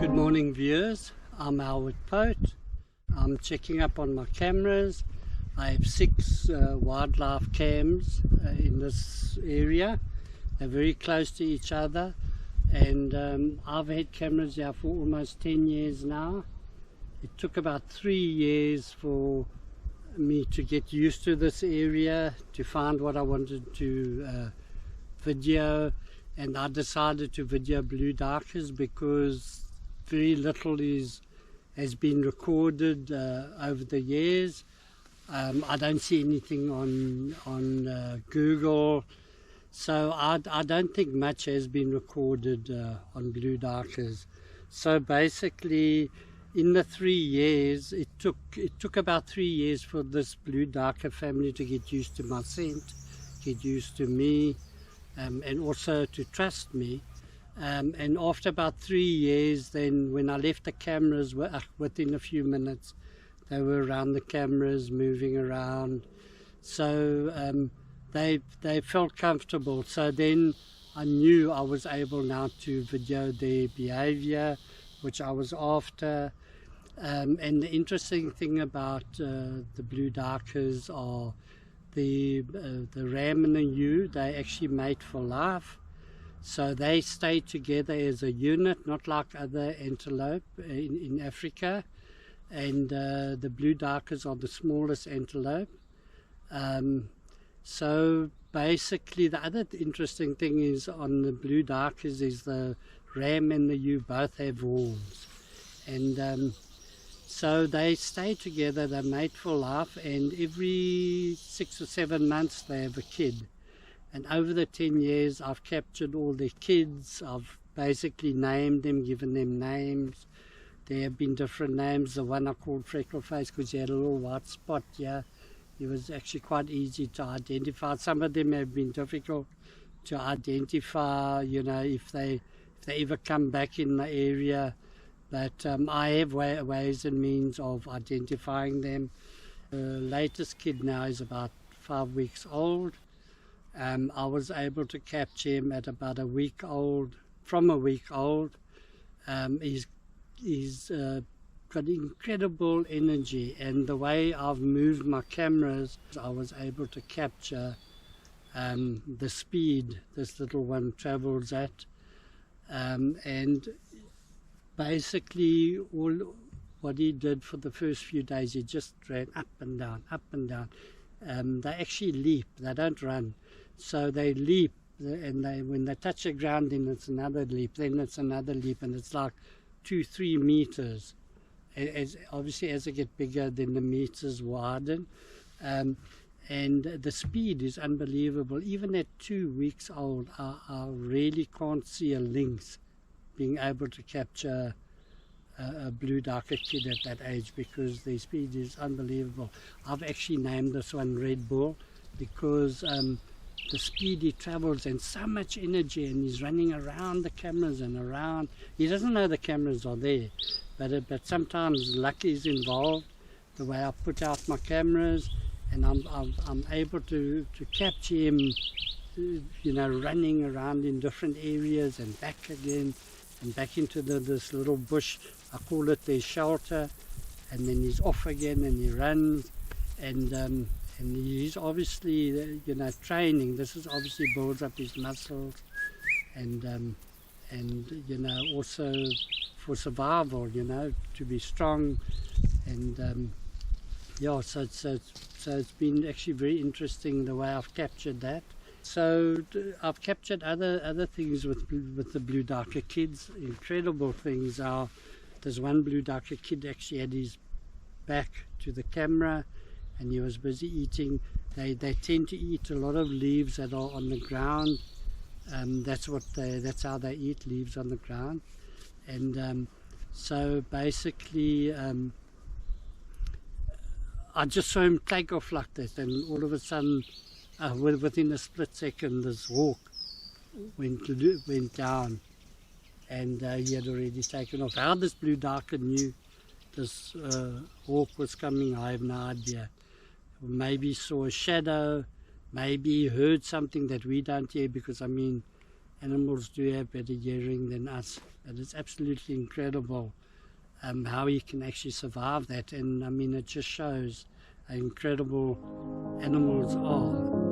Good morning viewers, I'm Howard Pote. I'm checking up on my cameras. I have 6 wildlife cams in this area. They're very close to each other, and I've had cameras here for almost 10 years now. It took about 3 years for me to get used to this area, to find what I wanted to video, and I decided to video blue duikers because very little has been recorded over the years. I don't see anything on Google, so I don't think much has been recorded on blue duikers. So basically, in the 3 years, it took about 3 years for this blue duiker family to get used to my scent, get used to me, and also to trust me. And after about 3 years, then when I left the cameras, within a few minutes they were around the cameras, moving around, so they felt comfortable. So then I knew I was able now to video their behavior, which I was after. And the interesting thing about the blue duikers are the ram and the ewe. They actually mate for life. So they stay together as a unit, not like other antelope in Africa. And the blue duikers are the smallest antelope. So basically, the other interesting thing is on the blue duikers is the ram and the ewe both have horns. And so they stay together, they mate for life, and every 6 or 7 months they have a kid. And over the 10 years, I've captured all their kids. I've basically named them, given them names. There have been different names. The one I called Freckleface because he had a little white spot here. He was actually quite easy to identify. Some of them have been difficult to identify, you know, if they ever come back in the area. But I have ways and means of identifying them. The latest kid now is about 5 weeks old. I was able to capture him at about a week old. From a week old, he's got incredible energy, and the way I've moved my cameras, I was able to capture the speed this little one travels at, and basically what he did for the first few days, he just ran up and down, up and down. They actually leap, they don't run. So they leap, and when they touch the ground, then it's another leap, then it's another leap, and it's like 2-3 meters. Obviously, as they get bigger, then the meters widen, and the speed is unbelievable. Even at 2 weeks old, I really can't see a lynx being able to capture a blue duiker kid at that age, because their speed is unbelievable. I've actually named this one Red Bull because the speed he travels, and so much energy, and he's running around the cameras and around. He doesn't know the cameras are there, but sometimes luck is involved, the way I put out my cameras, and I'm able to capture him, you know, running around in different areas and back again and back into this little bush. I call it their shelter, and then he's off again and he runs, and he's obviously, you know, training. This is obviously builds up his muscles, and you know, also for survival, you know, to be strong, and yeah. So it's been actually very interesting the way I've captured that. So I've captured other things with the blue duiker kids. Incredible things are. There's one blue duiker kid actually had his back to the camera, and he was busy eating. They tend to eat a lot of leaves that are on the ground. That's how they eat, leaves on the ground. And so basically, I just saw him take off like that, and all of a sudden, within a split second, this hawk went down, and he had already taken off. How this blue duiker knew this hawk was coming, I have no idea. Maybe saw a shadow, maybe heard something that we don't hear, because I mean, animals do have better hearing than us. But it's absolutely incredible how he can actually survive that. And I mean, it just shows how incredible animals are.